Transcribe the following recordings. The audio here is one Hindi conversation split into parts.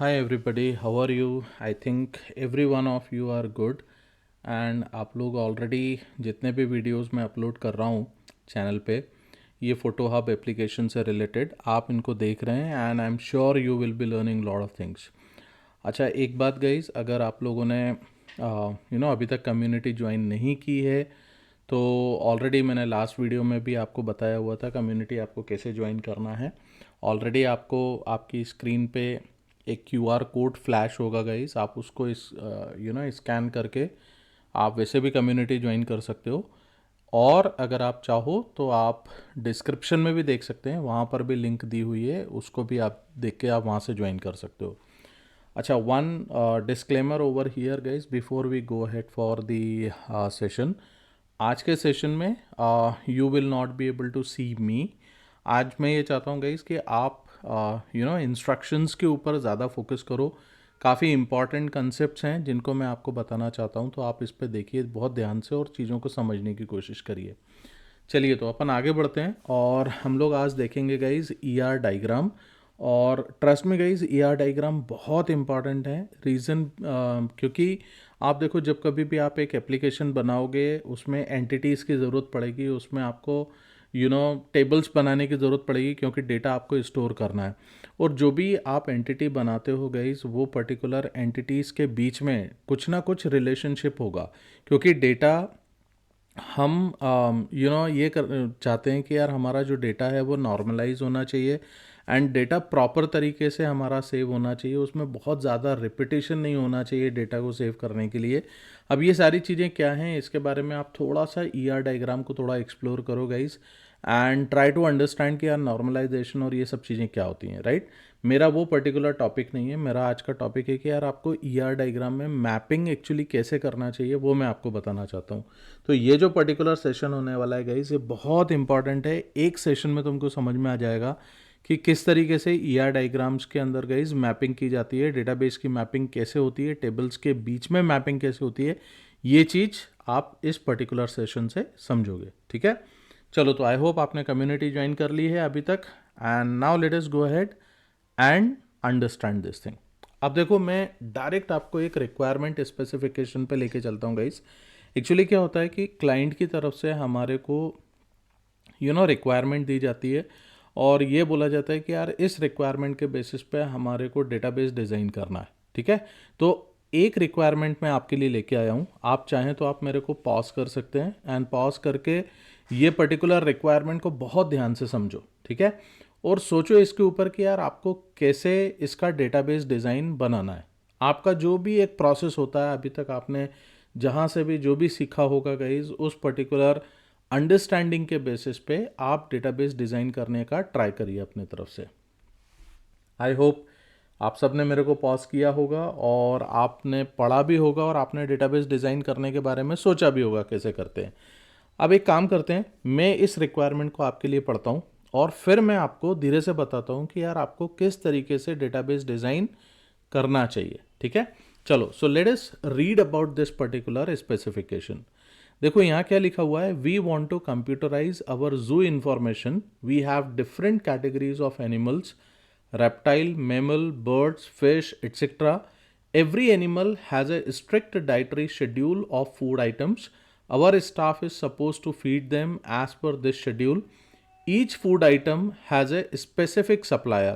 Hi everybody, how are you? I think every one of you are good and आप लोग ऑलरेडी जितने भी वीडियोस मैं अपलोड कर रहा हूँ चैनल पे ये फ़ोटो हब एप्लीकेशन से रिलेटेड आप इनको देख रहे हैं and I am sure you will be learning lot of things. अच्छा, एक बात गाइस, अगर आप लोगों ने अभी तक कम्युनिटी ज्वाइन नहीं की है तो ऑलरेडी मैंने लास्ट वीडियो में भी आपको बताया हुआ था कम्युनिटी आपको कैसे ज्वाइन करना है। ऑलरेडी आपको आपकी स्क्रीन पे एक क्यूआर कोड फ्लैश होगा गाइस, आप उसको इस स्कैन करके आप वैसे भी कम्युनिटी ज्वाइन कर सकते हो। और अगर आप चाहो तो आप डिस्क्रिप्शन में भी देख सकते हैं, वहाँ पर भी लिंक दी हुई है, उसको भी आप देख के आप वहाँ से ज्वाइन कर सकते हो। अच्छा, one disclaimer over here guys before we go ahead for the session. आज के सेशन में you will not be able to see me. आज मैं ये चाहता हूँ गाइस कि आप इंस्ट्रक्शंस के ऊपर ज़्यादा फोकस करो। काफ़ी इंपॉर्टेंट कंसेप्ट्स हैं जिनको मैं आपको बताना चाहता हूँ, तो आप इस पे देखिए बहुत ध्यान से और चीज़ों को समझने की कोशिश करिए। चलिए तो अपन आगे बढ़ते हैं और हम लोग आज देखेंगे गाइज ईआर डायग्राम। और ट्रस्ट में गाइज ईआर डायग्राम बहुत इंपॉर्टेंट है। रीज़न क्योंकि आप देखो, जब कभी भी आप एक एप्लीकेशन बनाओगे उसमें एंटिटीज़ की ज़रूरत पड़ेगी, उसमें आपको टेबल्स बनाने की ज़रूरत पड़ेगी क्योंकि डेटा आपको स्टोर करना है। और जो भी आप एंटिटी बनाते हो गाइज, वो पर्टिकुलर एंटिटीज़ के बीच में कुछ ना कुछ रिलेशनशिप होगा, क्योंकि डेटा हम ये कर चाहते हैं कि यार हमारा जो डेटा है वो नॉर्मलाइज होना चाहिए एंड डेटा प्रॉपर तरीके से हमारा सेव होना चाहिए, उसमें बहुत ज़्यादा रिपीटेशन नहीं होना चाहिए डेटा को सेव करने के लिए। अब ये सारी चीज़ें क्या हैं, इसके बारे में आप थोड़ा सा ईआर डायग्राम को थोड़ा एक्सप्लोर करो guys and try to understand कि यार नॉर्मलाइजेशन और ये सब चीज़ें क्या होती हैं, राइट। मेरा वो पर्टिकुलर टॉपिक नहीं है, मेरा आज का टॉपिक है कि यार आपको ईआर डायग्राम में मैपिंग एक्चुअली कैसे करना चाहिए वो मैं आपको बताना चाहता हूँ। तो ये जो पर्टिकुलर सेशन होने वाला है गाइस, ये बहुत इंपॉर्टेंट है। एक सेशन में तुमको समझ में आ जाएगा कि किस तरीके से ईआर डायग्राम्स के अंदर गाइस मैपिंग की जाती है, डेटाबेस की मैपिंग कैसे होती है, टेबल्स के बीच में मैपिंग कैसे होती है। ये चीज़ आप इस पर्टिकुलर सेशन से समझोगे, ठीक है। चलो, तो आई होप आपने कम्युनिटी ज्वाइन कर ली है अभी तक and now let us go ahead and understand this thing. अब देखो, मैं डायरेक्ट आपको एक रिक्वायरमेंट स्पेसिफिकेशन पे लेके चलता हूँ गाइस। एक्चुअली क्या होता है कि क्लाइंट की तरफ से हमारे को रिक्वायरमेंट दी जाती है और ये बोला जाता है कि यार इस रिक्वायरमेंट के बेसिस पे हमारे को डेटाबेस डिज़ाइन करना है, ठीक है। तो एक रिक्वायरमेंट मैं आपके लिए लेके आया हूँ, आप चाहें तो आप मेरे को पॉज कर सकते हैं एंड पॉज करके ये पर्टिकुलर रिक्वायरमेंट को बहुत ध्यान से समझो, ठीक है। और सोचो इसके ऊपर कि यार आपको कैसे इसका डेटाबेस डिज़ाइन बनाना है। आपका जो भी एक प्रोसेस होता है, अभी तक आपने जहाँ से भी जो भी सीखा होगा गाइज, उस पर्टिकुलर अंडरस्टैंडिंग के बेसिस पे आप डेटाबेस डिज़ाइन करने का ट्राई करिए अपने तरफ से। आई होप आप सब ने मेरे को पॉज किया होगा और आपने पढ़ा भी होगा और आपने डेटाबेस डिज़ाइन करने के बारे में सोचा भी होगा कैसे करते हैं। अब एक काम करते हैं, मैं इस रिक्वायरमेंट को आपके लिए पढ़ता हूँ और फिर मैं आपको धीरे से बताता हूँ कि यार आपको किस तरीके से डेटाबेस डिज़ाइन करना चाहिए, ठीक है। चलो, so let us read about this particular specification. देखो यहाँ क्या लिखा हुआ है, we want to computerise our zoo information, we have different categories of animals, reptile, mammal, birds, fish, etc. Every animal has a strict dietary schedule of food items. Our staff is supposed to feed them as per this schedule. Each food item has a specific supplier.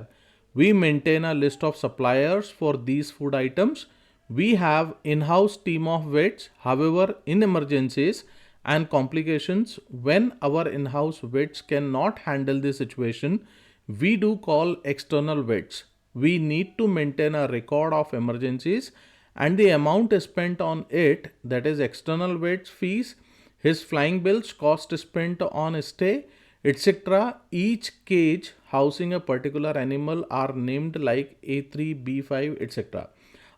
We maintain a list of suppliers for these food items. We have in-house team of vets. However, in emergencies and complications, when our in-house vets cannot handle the situation, we do call external vets. We need to maintain a record of emergencies and the amount spent on it, that is external vets fees, his flying bills, cost spent on stay, etc. Each cage housing a particular animal are named like A3, B5, etc.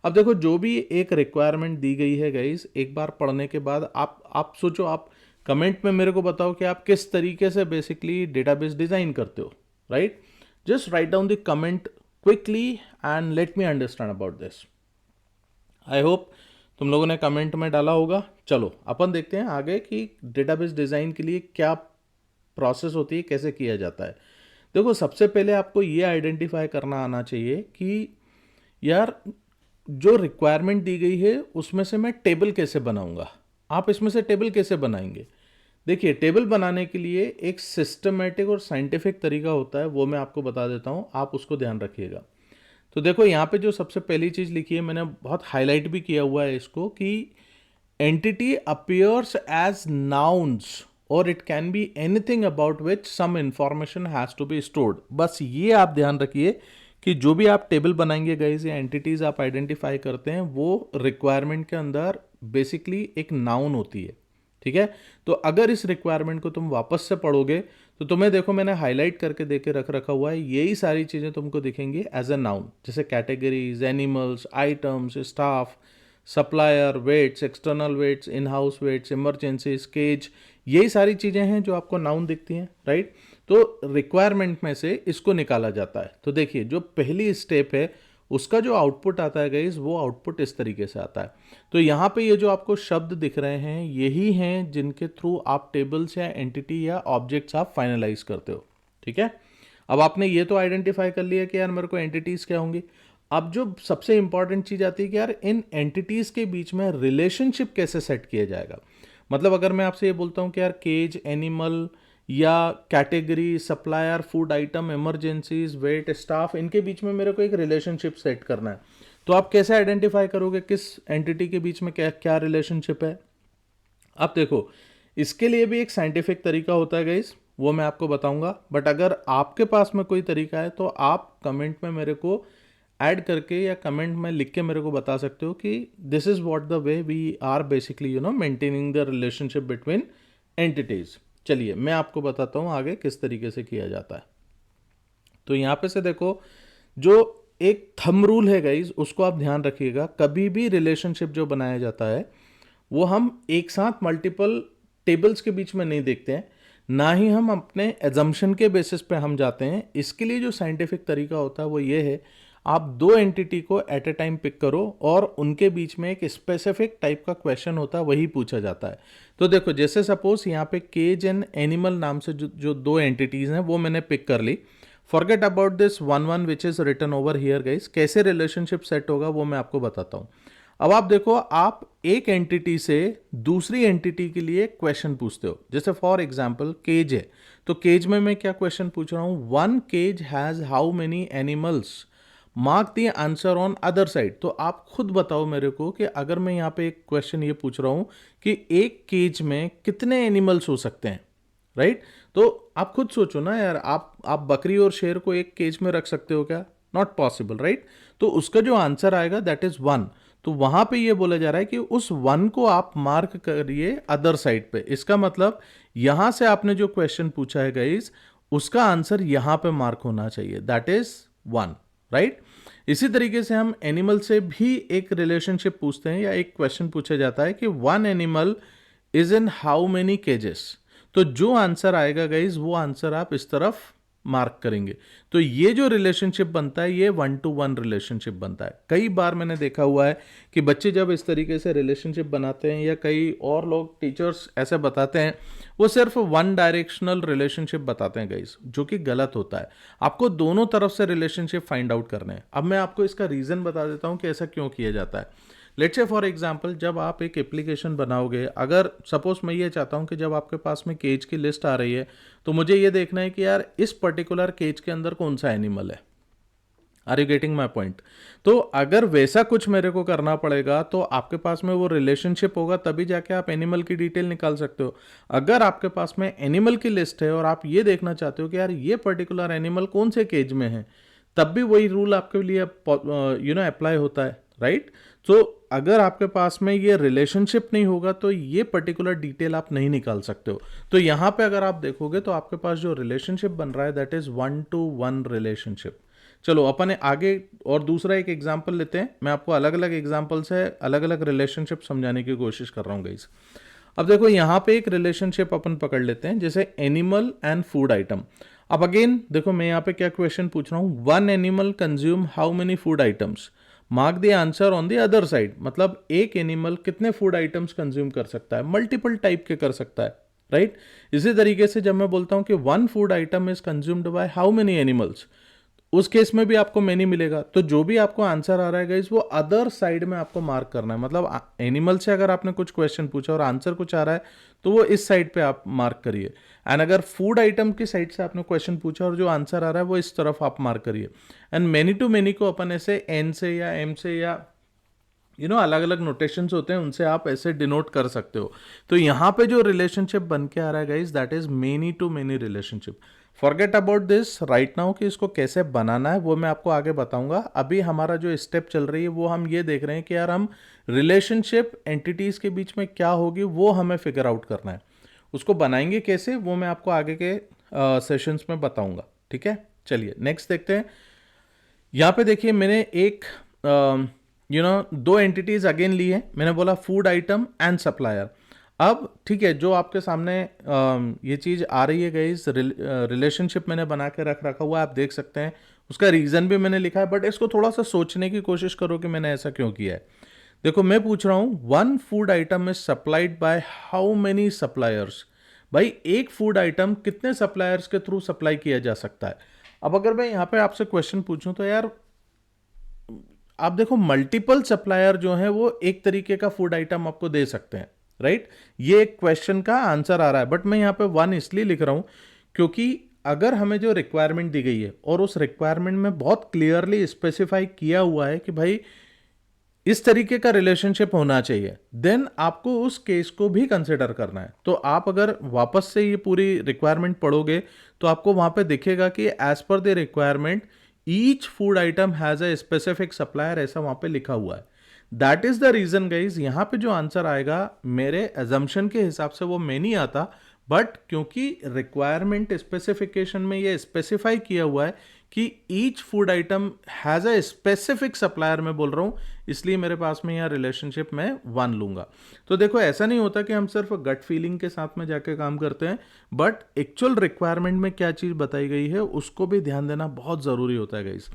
अब देखो, जो भी एक रिक्वायरमेंट दी गई है गाइस, एक बार पढ़ने के बाद आप सोचो, आप कमेंट में मेरे को बताओ कि आप किस तरीके से बेसिकली डेटाबेस डिज़ाइन करते हो, right. Just write down the comment quickly and let me understand about this. I hope तुम लोगों ने कमेंट में डाला होगा। चलो अपन देखते हैं आगे कि डेटाबेस डिज़ाइन के लिए क्या प्रोसेस होती है, कैसे किया जाता है। देखो, सबसे पहले आपको ये आइडेंटिफाई करना आना चाहिए कि यार जो रिक्वायरमेंट दी गई है उसमें से मैं टेबल कैसे बनाऊंगा, आप इसमें से टेबल कैसे बनाएंगे। देखिए, टेबल बनाने के लिए एक सिस्टमेटिक और साइंटिफिक तरीका होता है, वो मैं आपको बता देता हूँ, आप उसको ध्यान रखिएगा। तो देखो यहाँ पे जो सबसे पहली चीज़ लिखी है, मैंने बहुत हाईलाइट भी किया हुआ है इसको, कि entity appears as nouns or it can be anything about which some information has to be stored। बस ये आप ध्यान रखिए कि जो भी आप टेबल बनाएंगे गाइस या एंटिटीज आप आइडेंटिफाई करते हैं वो रिक्वायरमेंट के अंदर बेसिकली एक नाउन होती है, ठीक है। तो अगर इस रिक्वायरमेंट को तुम वापस से पढ़ोगे तो तुम्हें देखो मैंने हाईलाइट करके देके रख रखा हुआ है, यही सारी चीज़ें तुमको दिखेंगी एज अ नाउन, जैसे categories, animals, items, staff, supplier, vets, external vets, in house vets, emergencies, cage, यही सारी चीज़ें हैं जो आपको नाउन दिखती हैं, राइट। तो रिक्वायरमेंट में से इसको निकाला जाता है। तो देखिए जो पहली स्टेप है उसका जो आउटपुट आता है गाइस, वो आउटपुट इस तरीके से आता है। तो यहाँ पे ये जो आपको शब्द दिख रहे हैं यही हैं जिनके थ्रू आप टेबल्स या एंटिटी या ऑब्जेक्ट्स आप फाइनलाइज करते हो, ठीक है। अब आपने ये तो आइडेंटिफाई कर लिया कि यार मेरे को एंटिटीज क्या होंगी। अब जो सबसे इंपॉर्टेंट चीज आती है कि यार इन एंटिटीज के बीच में रिलेशनशिप कैसे सेट किया जाएगा। मतलब अगर मैं आपसे ये बोलता हूँ कि यार केज, एनिमल या category, supplier, food item, emergencies, vet, staff, इनके बीच में मेरे को एक रिलेशनशिप सेट करना है, तो आप कैसे आइडेंटिफाई करोगे किस एंटिटी के बीच में क्या क्या रिलेशनशिप है। अब देखो इसके लिए भी एक साइंटिफिक तरीका होता है गाइस, वो मैं आपको बताऊंगा, बट अगर आपके पास में कोई तरीका है तो आप कमेंट में मेरे को ऐड करके या कमेंट में लिख के मेरे को बता सकते हो कि this is what the way we are basically maintaining the relationship between entities. चलिए मैं आपको बताता हूँ आगे किस तरीके से किया जाता है। तो यहाँ पे से देखो जो एक थंब रूल है गाइज, उसको आप ध्यान रखिएगा, कभी भी रिलेशनशिप जो बनाया जाता है वो हम एक साथ मल्टीपल टेबल्स के बीच में नहीं देखते हैं, ना ही हम अपने एजम्पशन के बेसिस पे हम जाते हैं। इसके लिए जो साइंटिफिक तरीका होता है वो ये है, आप दो एंटिटी को एट ए टाइम पिक करो और उनके बीच में एक स्पेसिफिक टाइप का क्वेश्चन होता है, वही पूछा जाता है। तो देखो जैसे सपोज यहाँ पे केज एंड एनिमल नाम से जो दो एंटिटीज हैं वो मैंने पिक कर ली। Forget about this one one which is written over here guys, कैसे रिलेशनशिप सेट होगा वो मैं आपको बताता हूँ। अब आप देखो, आप एक एंटिटी से दूसरी एंटिटी के लिए क्वेश्चन पूछते हो, जैसे फॉर एग्जांपल केज है, तो केज में मैं क्या क्वेश्चन पूछ रहा हूं, one cage has how many animals, mark the answer on other side. तो आप खुद बताओ मेरे को कि अगर मैं यहाँ पे एक क्वेश्चन ये पूछ रहा हूं कि एक केज में कितने एनिमल्स हो सकते हैं, राइट। तो आप खुद सोचो ना यार, आप बकरी और शेर को एक केज में रख सकते हो क्या, नॉट पॉसिबल, राइट। तो उसका जो आंसर आएगा दैट इज वन। तो वहां पे ये बोला जा रहा है कि उस वन को आप मार्क करिए अदर साइड पे। इसका मतलब यहां से आपने जो क्वेश्चन पूछा है गाइस, उसका आंसर यहां पे मार्क होना चाहिए, दैट इज वन, राइट। इसी तरीके से हम एनिमल से भी एक रिलेशनशिप पूछते हैं या एक क्वेश्चन पूछा जाता है कि one animal is in how many cages. तो जो आंसर आएगा गाइज वो आंसर आप इस तरफ मार्क करेंगे। तो ये जो रिलेशनशिप बनता है ये वन टू वन रिलेशनशिप बनता है। कई बार मैंने देखा हुआ है कि बच्चे जब इस तरीके से रिलेशनशिप बनाते हैं या कई और लोग टीचर्स ऐसे बताते हैं, वो सिर्फ वन डायरेक्शनल रिलेशनशिप बताते हैं गाइस, जो कि गलत होता है। आपको दोनों तरफ से रिलेशनशिप फाइंड आउट करने हैं। अब मैं आपको इसका रीजन बता देता हूं कि ऐसा क्यों किया जाता है। लेट्स से फॉर एग्जांपल जब आप एक एप्लीकेशन बनाओगे, अगर सपोज मैं ये चाहता हूं कि जब आपके पास में केज की लिस्ट आ रही है तो मुझे ये देखना है कि यार इस पर्टिकुलर केज के अंदर कौन सा एनिमल है। Are you getting my point. तो अगर वैसा कुछ मेरे को करना पड़ेगा तो आपके पास में वो रिलेशनशिप होगा, तभी जाके आप एनिमल की डिटेल निकाल सकते हो। अगर आपके पास में एनिमल की लिस्ट है और आप ये देखना चाहते हो कि यार ये पर्टिकुलर एनिमल कौन से केज में है, तब भी वही रूल आपके लिए अप्लाई होता है, राइट। तो अगर आपके पास में ये रिलेशनशिप नहीं होगा तो ये पर्टिकुलर डिटेल आप नहीं निकाल सकते हो। तो यहाँ पे अगर आप देखोगे तो आपके पास जो रिलेशनशिप बन रहा है that is one to one relationship. चलो अपन आगे और दूसरा एक एग्जांपल लेते हैं। मैं आपको अलग अलग एग्जांपल से अलग अलग रिलेशनशिप समझाने की कोशिश कर रहा हूँ गाइस। अब देखो यहाँ पे एक रिलेशनशिप अपन पकड़ लेते हैं, जैसे एनिमल एंड फूड आइटम। अब अगेन देखो मैं यहाँ पे क्या क्वेश्चन पूछ रहा हूँ, one animal consume how many food items, mark the answer on the other side. मतलब एक एनिमल कितने फूड आइटम्स कंज्यूम कर सकता है, मल्टीपल टाइप के कर सकता है, राइट। इसी तरीके से जब मैं बोलता हूं कि one food item is consumed by how many animals, उस केस में भी आपको मेनी मिलेगा। तो जो भी आपको आंसर आ रहा है गाइस वो अदर साइड में आपको मार्क करना है। मतलब एनिमल से अगर आपने कुछ क्वेश्चन पूछा और आंसर कुछ आ रहा है तो वो इस साइड पे आप मार्क करिए। एंड अगर फूड आइटम की साइड से आपने क्वेश्चन पूछा और जो आंसर आ रहा है वो इस तरफ आप मार्क करिए। एंड मेनी टू मेनी को अपन ऐसे एन से या एम से या अलग अलग नोटेशंस होते हैं उनसे आप ऐसे डिनोट कर सकते हो। तो यहाँ पे जो रिलेशनशिप बन के आ रहा है guys that is many to many relationship. Forget about this right now कि इसको कैसे बनाना है वो मैं आपको आगे बताऊंगा। अभी हमारा जो स्टेप चल रही है वो हम ये देख रहे हैं कि यार हम रिलेशनशिप एंटिटीज के बीच में क्या होगी वो हमें फिगर आउट करना है। उसको बनाएंगे कैसे वो मैं आपको आगे के सेशंस में बताऊंगा। ठीक है, चलिए नेक्स्ट देखते हैं। यहाँ पे देखिए मैंने एक दो एंटिटीज अगेन ली है। मैंने बोला फूड आइटम एंड सप्लायर। अब ठीक है, जो आपके सामने ये चीज़ आ रही है गाइस, रिलेशनशिप मैंने बना के रखा हुआ है, आप देख सकते हैं। उसका रीज़न भी मैंने लिखा है, बट इसको थोड़ा सा सोचने की कोशिश करो कि मैंने ऐसा क्यों किया है। देखो मैं पूछ रहा हूँ one food item is supplied by how many suppliers. भाई एक फूड आइटम कितने सप्लायर्स के थ्रू सप्लाई किया जा सकता है। अब अगर मैं यहाँ पे आपसे क्वेश्चन पूछूं तो यार आप देखो मल्टीपल सप्लायर जो है वो एक तरीके का फूड आइटम आपको दे सकते हैं, राइट। ये एक क्वेश्चन का आंसर आ रहा है, बट मैं यहाँ पे वन इसलिए लिख रहा हूं क्योंकि अगर हमें जो रिक्वायरमेंट दी गई है और उस रिक्वायरमेंट में बहुत क्लियरली स्पेसिफाई किया हुआ है कि भाई इस तरीके का रिलेशनशिप होना चाहिए, देन आपको उस केस को भी कंसिडर करना है। तो आप अगर वापस से ये पूरी रिक्वायरमेंट पढ़ोगे तो आपको वहां पे दिखेगा कि as per the requirement each food item has a specific supplier, ऐसा वहां पे लिखा हुआ है। That is the reason guys यहां पे जो आंसर आएगा मेरे एजम्पशन के हिसाब से वो मेनी आता, बट क्योंकि रिक्वायरमेंट स्पेसिफिकेशन में ये स्पेसिफाई किया हुआ है कि each food item has a specific supplier, मैं बोल रहा हूं, इसलिए मेरे पास में यहाँ रिलेशनशिप में वन लूंगा। तो देखो ऐसा नहीं होता कि हम सिर्फ गट फीलिंग के साथ में जाके काम करते हैं, बट एक्चुअल रिक्वायरमेंट में क्या चीज बताई गई है उसको भी ध्यान देना बहुत जरूरी होता है गाइस।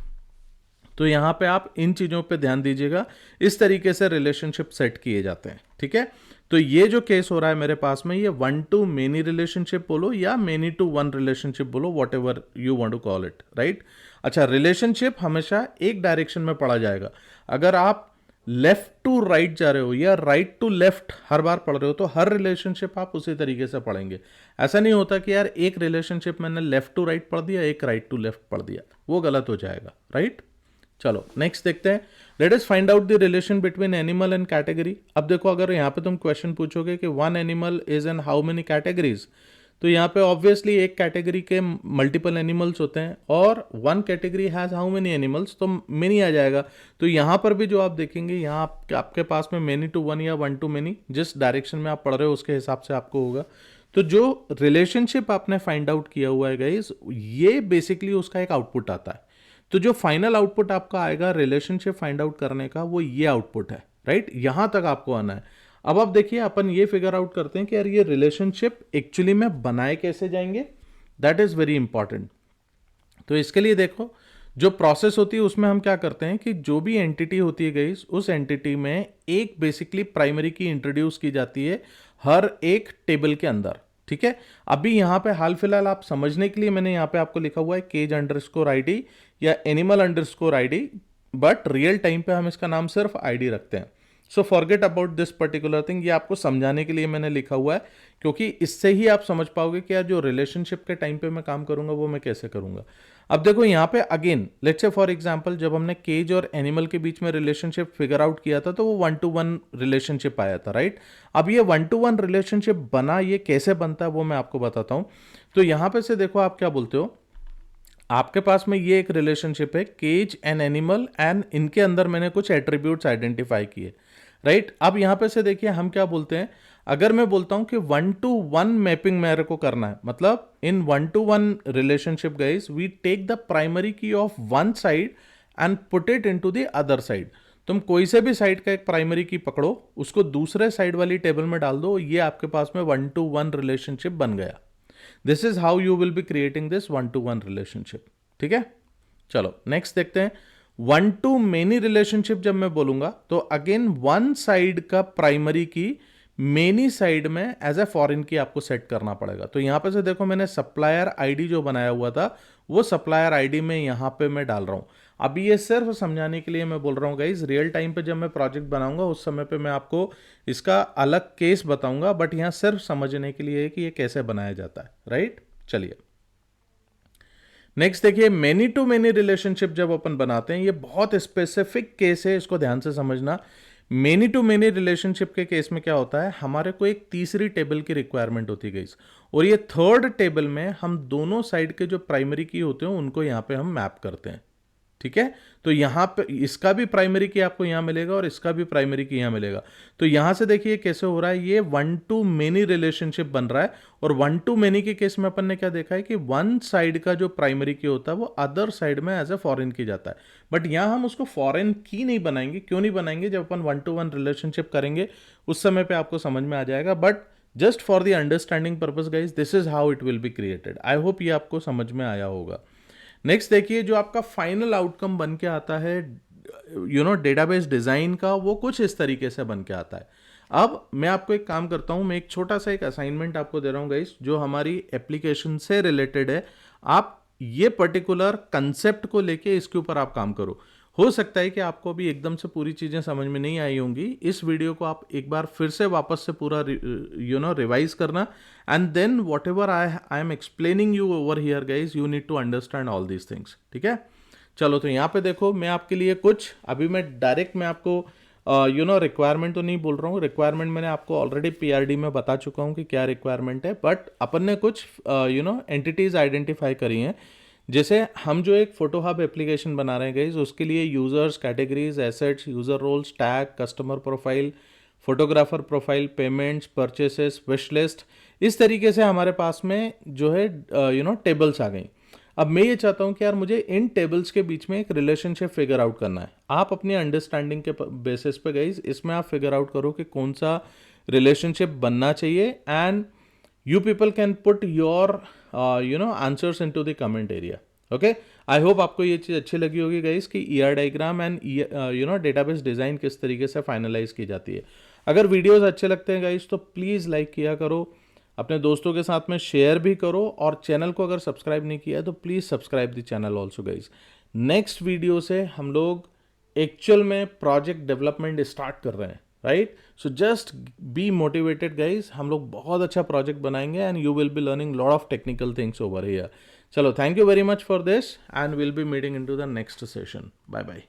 तो यहां पे आप इन चीजों पे ध्यान दीजिएगा, इस तरीके से रिलेशनशिप सेट किए जाते हैं। ठीक है, तो ये जो केस हो रहा है मेरे पास में, ये वन टू मेनी रिलेशनशिप बोलो या मेनी टू वन रिलेशनशिप बोलो, whatever you want to call it, right. अच्छा, रिलेशनशिप हमेशा एक डायरेक्शन में पढ़ा जाएगा। अगर आप लेफ्ट टू राइट जा रहे हो या राइट टू लेफ्ट हर बार पढ़ रहे हो तो हर रिलेशनशिप आप उसी तरीके से पढ़ेंगे। ऐसा नहीं होता कि यार एक रिलेशनशिप मैंने लेफ्ट टू राइट पढ़ दिया, एक राइट टू लेफ्ट पढ़ दिया, वो गलत हो जाएगा, राइट। चलो नेक्स्ट देखते हैं। Let us find out the relation between animal and category. अब देखो अगर यहाँ पे तुम क्वेश्चन पूछोगे कि one animal is in how many categories, तो यहाँ पे ऑब्वियसली एक कैटेगरी के मल्टीपल एनिमल्स होते हैं और one category has how many animals, तो मेनी आ जाएगा। तो यहाँ पर भी जो आप देखेंगे यहाँ आपके पास में मेनी टू वन या वन टू मेनी, जिस डायरेक्शन में आप पढ़ रहे हो उसके हिसाब से आपको होगा। तो जो रिलेशनशिप आपने फाइंड आउट किया हुआ है गाइस, ये बेसिकली उसका एक आउटपुट आता है। तो जो फाइनल आउटपुट आपका आएगा रिलेशनशिप फाइंड आउट करने का, वो ये आउटपुट है, राइट। यहां तक आपको आना है। अब आप देखिए अपन ये फिगर आउट करते हैं कि यार ये रिलेशनशिप एक्चुअली में बनाए कैसे जाएंगे, दैट इज वेरी इंपॉर्टेंट। तो इसके लिए देखो जो प्रोसेस होती है उसमें हम क्या करते हैं कि जो भी एंटिटी होती है गाइस, उस एंटिटी में एक बेसिकली प्राइमरी की इंट्रोड्यूस की जाती है हर एक टेबल के अंदर। ठीक है, अभी यहाँ पे हाल फिलहाल आप समझने के लिए मैंने यहाँ पे आपको लिखा हुआ है केज अंडरस्कोर आईडी या animal underscore ID, but real time पे हम इसका नाम सिर्फ आईडी रखते हैं। So forget about this particular thing, ये आपको समझाने के लिए मैंने लिखा हुआ है क्योंकि इससे ही आप समझ पाओगे कि यार जो रिलेशनशिप के टाइम पे मैं काम करूंगा वो मैं कैसे करूंगा। अब देखो यहाँ पे again let's say for example जब हमने केज और एनिमल के बीच में रिलेशनशिप फिगर आउट किया था तो वो वन टू वन रिलेशनशिप आया था, राइट। अब ये वन टू वन रिलेशनशिप बना, ये कैसे बनता है वो मैं आपको बताता हूं। तो यहां पे से देखो आप क्या बोलते हो, आपके पास में ये एक रिलेशनशिप है केज एंड एनिमल, एंड इनके अंदर मैंने कुछ एट्रीब्यूट्स आइडेंटिफाई किए, राइट। अब यहां पे से देखिए हम क्या बोलते हैं, अगर मैं बोलता हूं कि वन टू वन मैपिंग मेरे को करना है, मतलब in one to one relationship guys we take the primary key of one side and put it into the other side. तुम कोई से भी साइड का एक प्राइमरी की पकड़ो, उसको दूसरे साइड वाली टेबल में डाल दो, ये आपके पास में वन टू वन रिलेशनशिप बन गया। This is how you will be creating this one to one relationship. ठीक है, चलो नेक्स्ट देखते हैं। वन टू मेनी रिलेशनशिप जब मैं बोलूंगा तो अगेन वन साइड का प्राइमरी की मेनी साइड में एज ए फॉरेन की आपको सेट करना पड़ेगा। तो यहां पे से देखो मैंने सप्लायर आईडी जो बनाया हुआ था वो सप्लायर आईडी में यहाँ पे मैं डाल रहा हूँ। अभी ये सिर्फ समझाने के लिए मैं बोल रहा हूँ गाइज, रियल टाइम पे जब मैं प्रोजेक्ट बनाऊंगा उस समय पे मैं आपको इसका अलग केस बताऊंगा, बट यहाँ सिर्फ समझने के लिए है कि ये कैसे बनाया जाता है, राइट। चलिए नेक्स्ट देखिए, मेनी टू मेनी रिलेशनशिप जब अपन बनाते हैं, ये बहुत स्पेसिफिक केस है, इसको ध्यान से समझना। मेनी टू मेनी रिलेशनशिप के केस में क्या होता है, हमारे को एक तीसरी टेबल की रिक्वायरमेंट होती है गाइस, और ये थर्ड टेबल में हम दोनों साइड के जो प्राइमरी की होते हैं उनको यहां पे हम मैप करते हैं, ठीक है। तो यहां पे इसका भी प्राइमरी की आपको यहां मिलेगा और इसका भी प्राइमरी की यहां मिलेगा। तो यहां से देखिए कैसे हो रहा है, ये वन टू मेनी रिलेशनशिप बन रहा है। और वन टू मेनी के केस में अपन ने क्या देखा है कि वन साइड का जो प्राइमरी की होता है वो अदर साइड में एज ए फॉरेन की जाता है, बट यहां हम उसको फॉरेन की नहीं बनाएंगे। क्यों नहीं बनाएंगे, जब अपन वन टू वन रिलेशनशिप करेंगे उस समय पे आपको समझ में आ जाएगा, but just for the understanding purpose guys, this is how it will be created. I hope ये आपको समझ में आया होगा। नेक्स्ट देखिए, जो आपका फाइनल आउटकम बन के आता है डेटाबेस डिजाइन का, वो कुछ इस तरीके से बन के आता है। अब मैं आपको एक काम करता हूं, मैं एक छोटा सा एक असाइनमेंट आपको दे रहा हूं गाइस, जो हमारी एप्लीकेशन से रिलेटेड है। आप ये पर्टिकुलर कंसेप्ट को लेके इसके ऊपर आप काम करो। हो सकता है कि आपको भी एकदम से पूरी चीजें समझ में नहीं आई होंगी। इस वीडियो को आप एक बार फिर से वापस से पूरा रिवाइज करना, and then whatever I am explaining you over here guys, you need to understand all these things, ठीक है। चलो तो यहाँ पे देखो, मैं आपके लिए कुछ अभी मैं डायरेक्ट मैं आपको रिक्वायरमेंट तो नहीं बोल रहा हूँ। रिक्वायरमेंट मैंने आपको ऑलरेडी पीआरडी में बता चुका हूँ कि क्या रिक्वायरमेंट है, बट अपन ने कुछ एंटिटीज आइडेंटिफाई करी हैं। जैसे हम जो एक फोटो हब एप्लीकेशन बना रहे हैं गाइज, उसके लिए users, categories, assets, user roles, tag, customer profile, photographer profile, payments, purchases, wish list, इस तरीके से हमारे पास में जो है टेबल्स आ गई। अब मैं ये चाहता हूं कि यार मुझे इन टेबल्स के बीच में एक रिलेशनशिप फिगर आउट करना है। आप अपनी अंडरस्टैंडिंग के बेसिस पे गाइज इसमें आप फिगर आउट करो कि कौन सा रिलेशनशिप बनना चाहिए, and you people can put your answers into the comment area. okay, I hope आपको ये चीज़ अच्छी लगी होगी गाइस कि ER diagram and database design किस तरीके से फाइनलाइज की जाती है। अगर वीडियोस अच्छे लगते हैं गाइस तो प्लीज़ लाइक किया करो, अपने दोस्तों के साथ में शेयर भी करो, और चैनल को अगर सब्सक्राइब नहीं किया है तो please subscribe the channel also guys. Next video से हम लोग एक्चुअल में प्रोजेक्ट डेवलपमेंट स्टार्ट कर रहे हैं, right. So just be motivated guys, हम लोग बहुत अच्छा प्रोजेक्ट बनाएंगे and you will be learning lot of technical things over here. चलो, thank you very much for this and will be meeting into the next session. Bye bye.